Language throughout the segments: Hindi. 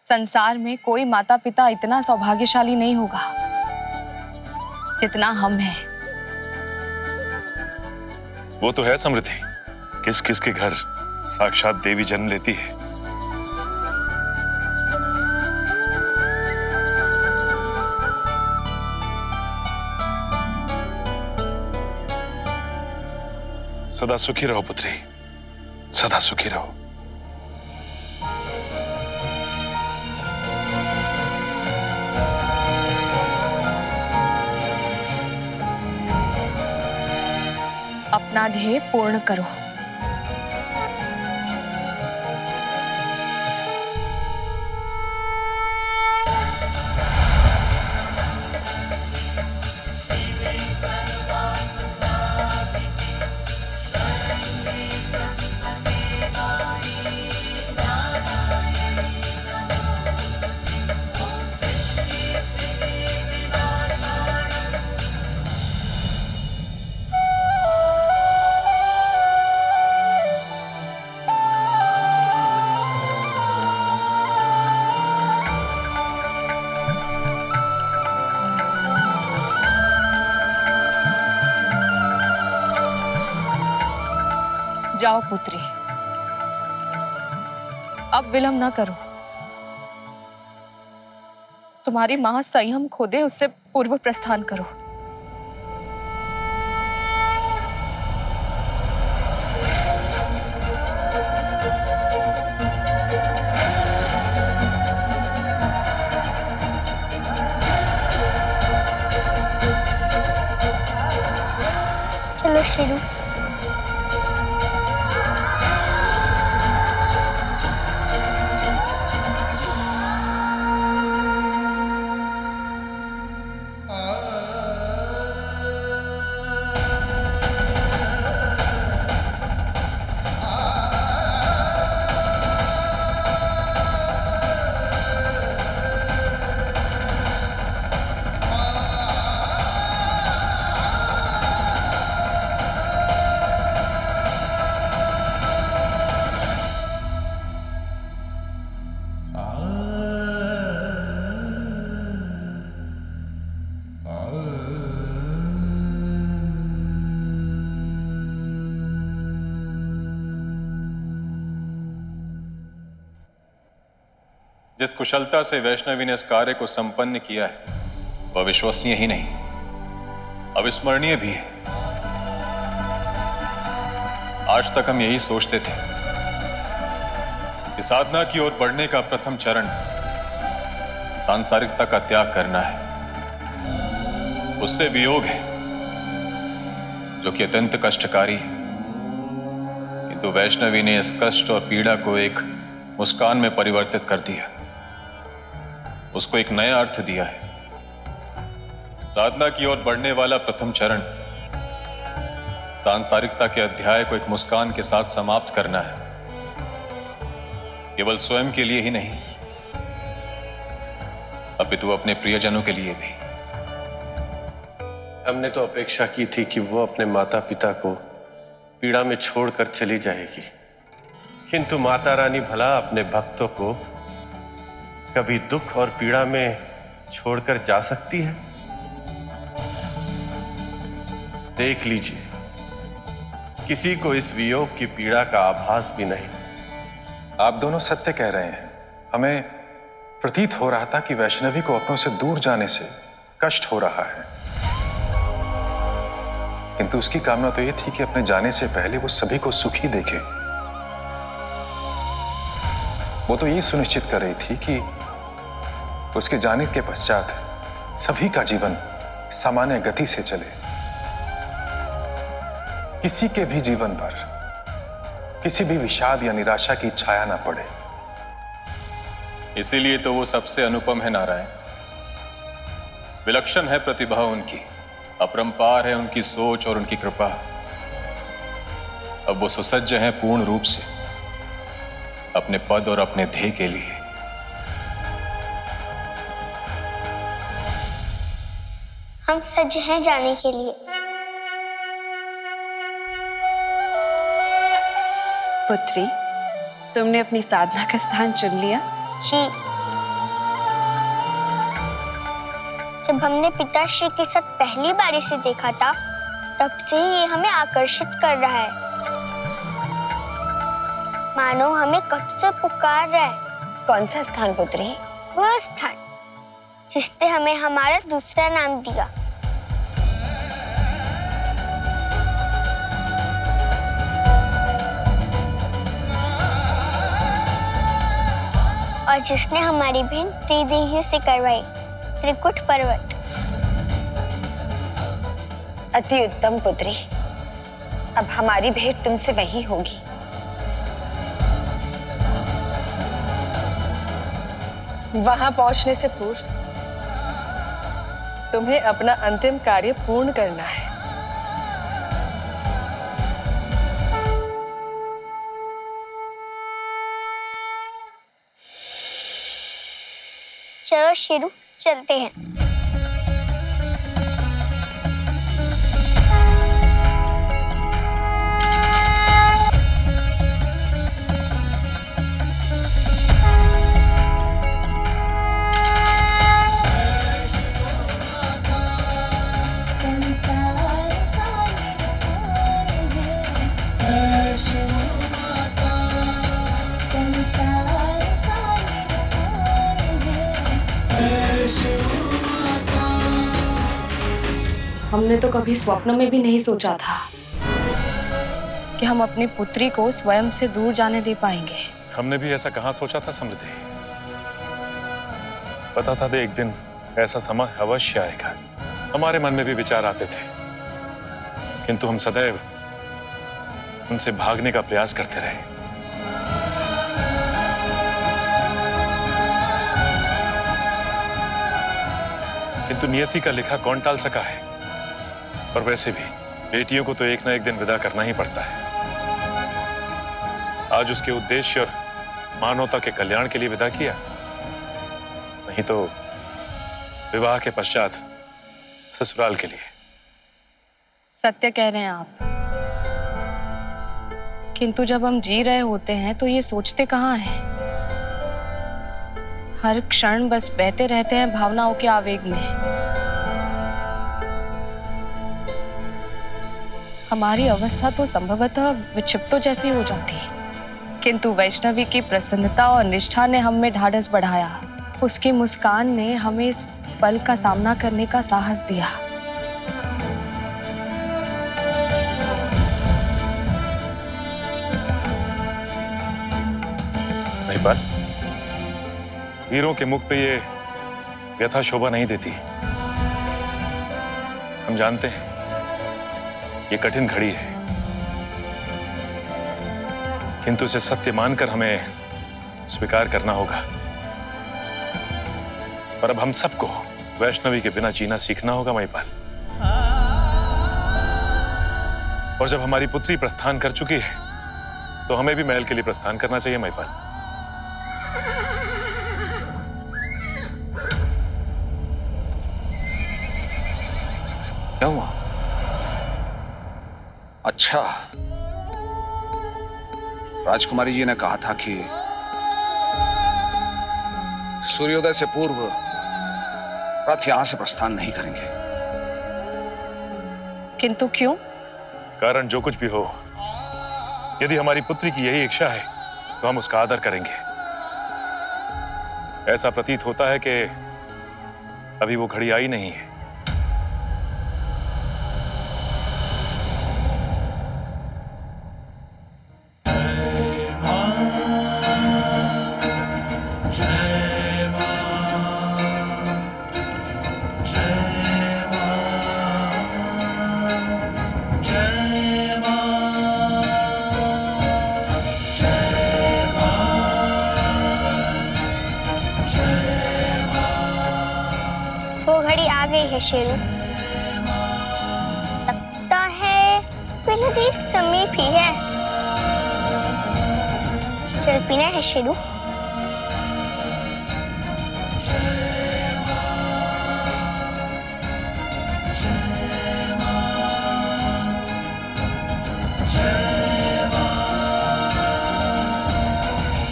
संसार में कोई माता पिता इतना सौभाग्यशाली नहीं होगा जितना हम हैं। वो तो है समृद्धि, किस किस के घर साक्षात देवी जन्म लेती है। सदा सुखी रहो पुत्री, सदा सुखी रहो। अपना ध्येय पूर्ण करो। जाओ पुत्री, अब विलंब न करो। तुम्हारी मां संयम खो दे, उससे पूर्व प्रस्थान करो। चलो शुरू। जिस कुशलता से वैष्णवी ने इस कार्य को संपन्न किया है वह विश्वसनीय ही नहीं, अविस्मरणीय भी है। आज तक हम यही सोचते थे कि साधना की ओर बढ़ने का प्रथम चरण सांसारिकता का त्याग करना है, उससे वियोग है जो कि अत्यंत कष्टकारी है। किंतु वैष्णवी ने इस कष्ट और पीड़ा को एक मुस्कान में परिवर्तित कर दिया, उसको एक नया अर्थ दिया है। साधना की ओर बढ़ने वाला प्रथम चरण सांसारिकता के अध्याय को एक मुस्कान के साथ समाप्त करना है, केवल स्वयं के लिए ही नहीं अपितु अपने प्रियजनों के लिए भी। हमने तो अपेक्षा की थी कि वो अपने माता पिता को पीड़ा में छोड़कर चली जाएगी, किंतु माता रानी भला अपने भक्तों को कभी दुख और पीड़ा में छोड़कर जा सकती है? देख लीजिए, किसी को इस वियोग की पीड़ा का आभास भी नहीं। आप दोनों सत्य कह रहे हैं। हमें प्रतीत हो रहा था कि वैष्णवी को अपनों से दूर जाने से कष्ट हो रहा है, किंतु उसकी कामना तो यह थी कि अपने जाने से पहले वो सभी को सुखी देखे। वो तो ये सुनिश्चित कर रही थी कि उसके जाने के पश्चात सभी का जीवन सामान्य गति से चले, किसी के भी जीवन पर किसी भी विषाद या निराशा की छाया ना पड़े। इसीलिए तो वो सबसे अनुपम है नारायण। विलक्षण है प्रतिभा उनकी, अपरंपार है उनकी सोच और उनकी कृपा। अब वो सुसज्ज हैं पूर्ण रूप से अपने पद और अपने ध्येय के लिए। हम सज्ज हैं जाने के लिए। पुत्री, तुमने अपनी साधना का स्थान चुन लिया। जी, जब हमने पिताश्री के साथ पहली बार इसे देखा था, तब से ही ये हमें आकर्षित कर रहा है, मानो हमें कब से पुकार रहा है। कौन सा स्थान पुत्री? वह स्थान जिसने हमें हमारा दूसरा नाम दिया। और जिसने हमारी बहन त्रिदेहियों से करवाई, त्रिकुट पर्वत। अति उत्तम पुत्री, अब हमारी भेंट तुमसे वही होगी। वहां पहुंचने से पूर्व तुम्हें अपना अंतिम कार्य पूर्ण करना है। चलो शिरू, चलते हैं। हमने तो कभी स्वप्न में भी नहीं सोचा था कि हम अपनी पुत्री को स्वयं से दूर जाने दे पाएंगे। हमने भी ऐसा कहाँ सोचा था समृद्धि। पता था कि एक दिन ऐसा समय अवश्य आएगा। हमारे मन में भी विचार आते थे, किंतु हम सदैव उनसे भागने का प्रयास करते रहे। किंतु नियति का लिखा कौन टाल सका है। और वैसे भी बेटियों को तो एक ना एक दिन विदा करना ही पड़ता है। आज उसके उद्देश्य और मानवता के कल्याण के लिए विदा किया, नहीं तो विवाह के पश्चात ससुराल के लिए। सत्य कह रहे हैं आप, किंतु जब हम जी रहे होते हैं तो ये सोचते कहाँ हैं। हर क्षण बस बहते रहते हैं भावनाओं के आवेग में। हमारी अवस्था तो संभवतः विक्षिप्तों जैसी हो जाती, किंतु वैष्णवी की प्रसन्नता और निष्ठा ने हम में ढाढ़स बढ़ाया। उसकी मुस्कान ने हमें इस पल का सामना करने का साहस दिया। महिपाल, वीरों के मुख पे ये व्यथा शोभा नहीं देती। हम जानते हैं ये कठिन घड़ी है, किंतु इसे सत्य मानकर हमें स्वीकार करना होगा। पर अब हम सबको वैष्णवी के बिना जीना सीखना होगा महिपाल। और जब हमारी पुत्री प्रस्थान कर चुकी है तो हमें भी महल के लिए प्रस्थान करना चाहिए महिपाल। क्या हुआ? अच्छा, राजकुमारी जी ने कहा था कि सूर्योदय से पूर्व रथ यहां से प्रस्थान नहीं करेंगे। किंतु क्यों? कारण जो कुछ भी हो, यदि हमारी पुत्री की यही इच्छा है तो हम उसका आदर करेंगे। ऐसा प्रतीत होता है कि अभी वो घड़ी आई नहीं है। वो घड़ी आ गई है शेरू। लगता है नदी समीप ही है। चल पीना है शेरू।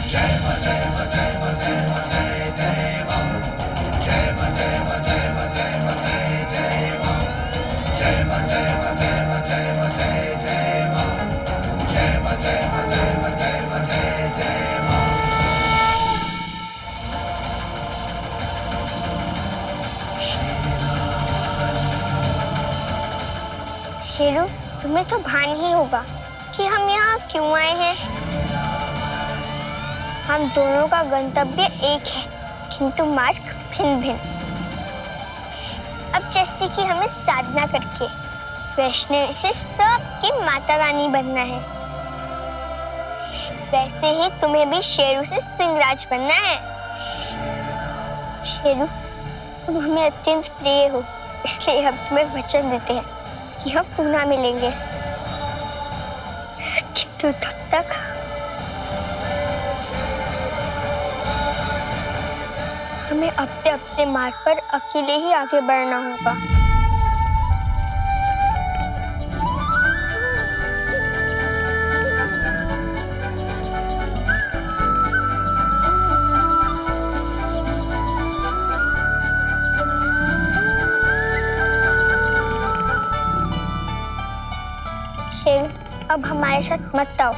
जय जय जय जय जय जय जय जय जय शेरू, तुम्हें तो भान ही होगा कि हम यहाँ क्यों आए हैं। हम दोनों का गंतव्य एक है, किंतु मार्ग भिन्न भिन्न। अब जैसे कि हमें साधना करके वैष्णवी से सबकी माता रानी बनना है, वैसे ही तुम्हें भी शेरू से सिंहराज बनना है। शेरू, तुम हमें अत्यंत प्रिय हो, इसलिए हम तुम्हें वचन देते हैं कि हम पुनः मिलेंगे, किंतु तब तक हमें अपने अपने मार्ग पर अकेले ही आगे बढ़ना होगा। शेरू, अब हमारे साथ मत आओ,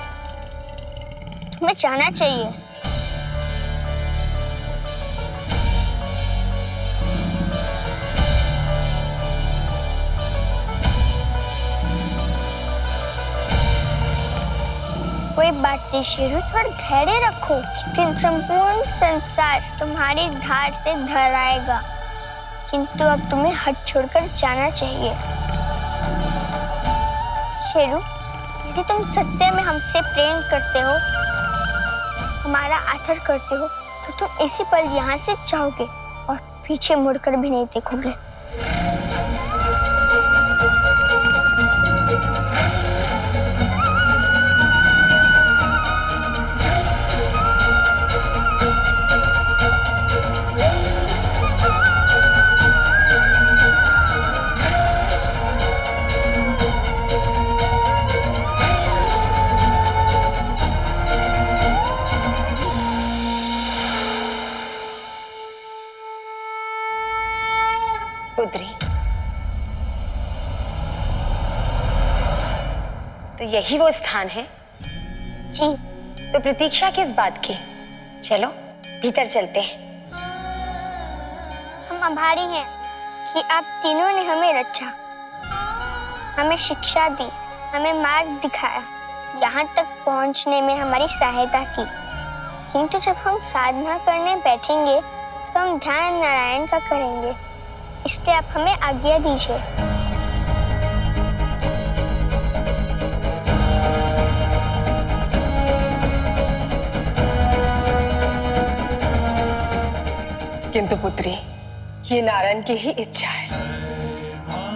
तुम्हें जाना चाहिए। कोई बात नहीं शेरू, थोड़ा धैर्य रखो, एक दिन संपूर्ण संसार तुम्हारी धार से धर आएगा, किंतु अब तुम्हें हट छोड़कर जाना चाहिए। शेरू, यदि तुम सत्य में हमसे प्रेम करते हो, हमारा आदर करते हो, तो तुम इसी पल यहाँ से जाओगे और पीछे मुड़कर भी नहीं देखोगे। पुत्री, तो यही वो स्थान है? जी। तो प्रतीक्षा किस बात की? चलो भीतर चलते हैं। हम आभारी हैं कि आप तीनों ने हमें रचा, हमें शिक्षा दी, हमें मार्ग दिखाया, यहाँ तक पहुँचने में हमारी सहायता की। किंतु जब हम साधना करने बैठेंगे तो हम ध्यान नारायण का करेंगे, इसलिए आप हमें आज्ञा दीजिए। किंतु पुत्री, ये नारायण की ही इच्छा है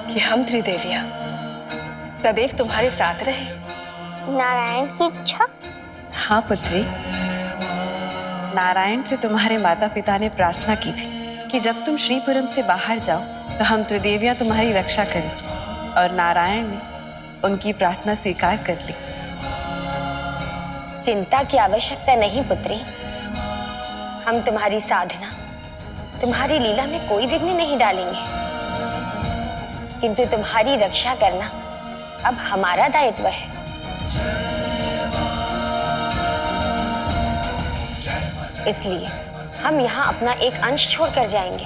कि हम त्रिदेवियां सदैव तुम्हारे साथ रहे। नारायण की इच्छा? हाँ पुत्री, नारायण से तुम्हारे माता पिता ने प्रार्थना की थी कि जब तुम श्रीपुरम से बाहर जाओ तो हम त्रिदेवियां तुम्हारी रक्षा करें, और नारायण ने उनकी प्रार्थना स्वीकार कर ली। चिंता की आवश्यकता नहीं पुत्री, हम तुम्हारी साधना, तुम्हारी लीला में कोई विघ्न नहीं डालेंगे, किंतु तुम्हारी रक्षा करना अब हमारा दायित्व है। इसलिए हम यहाँ अपना एक अंश छोड़कर जाएंगे,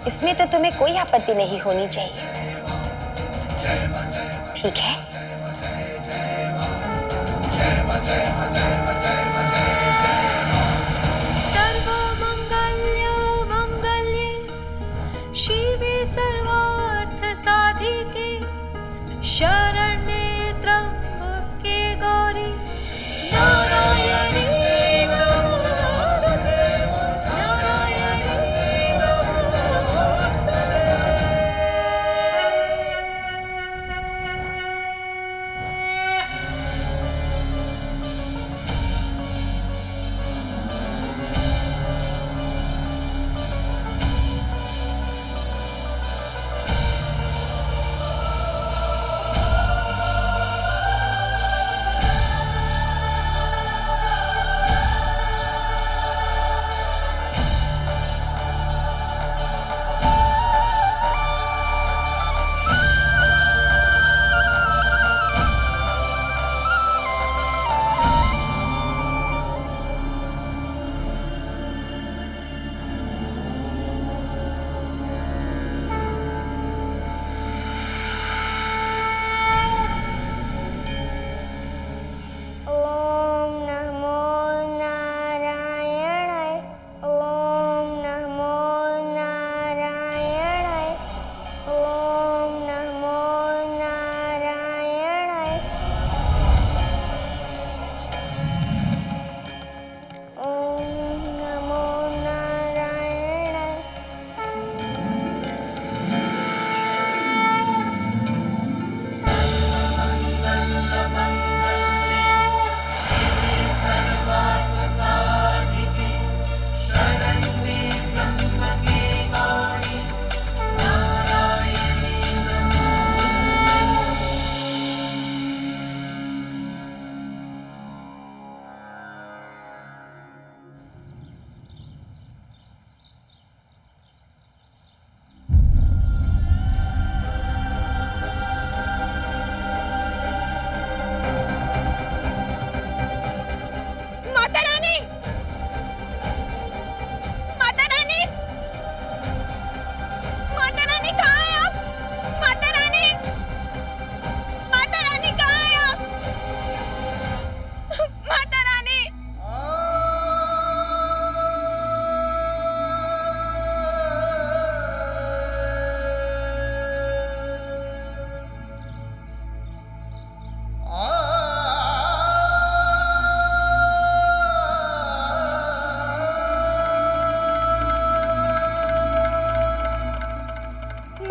इसमें तो तुम्हें कोई आपत्ति नहीं होनी चाहिए, ठीक है? सर्वमंगल्य मंगल्ये शिवे सर्वार्थ साधिके शरण्ये त्र्यंबके गौरी नारायणी नमोस्तुते नारायणी नमोस्तुते।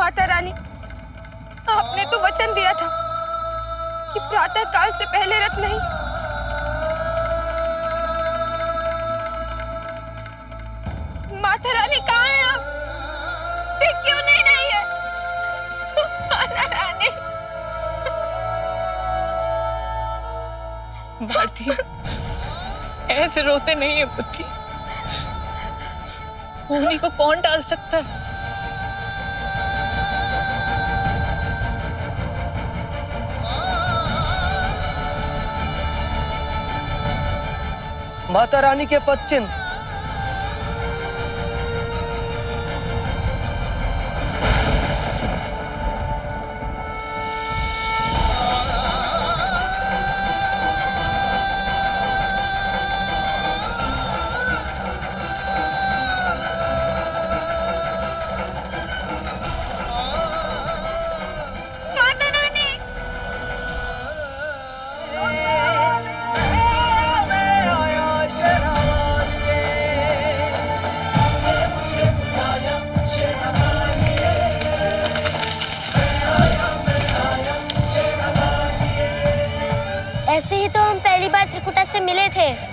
माता रानी, आपने तो वचन दिया था कि प्रातः काल से पहले रथ नहीं। माता रानी कहाँ है आप? दिख क्यों नहीं रही है? माता रानी। भारती, ऐसे रोते नहीं है पुत्री। भूमि को कौन टाल सकता है? माता रानी के पद चिन्ह। ऐसे ही तो हम पहली बार त्रिकुटा से मिले थे।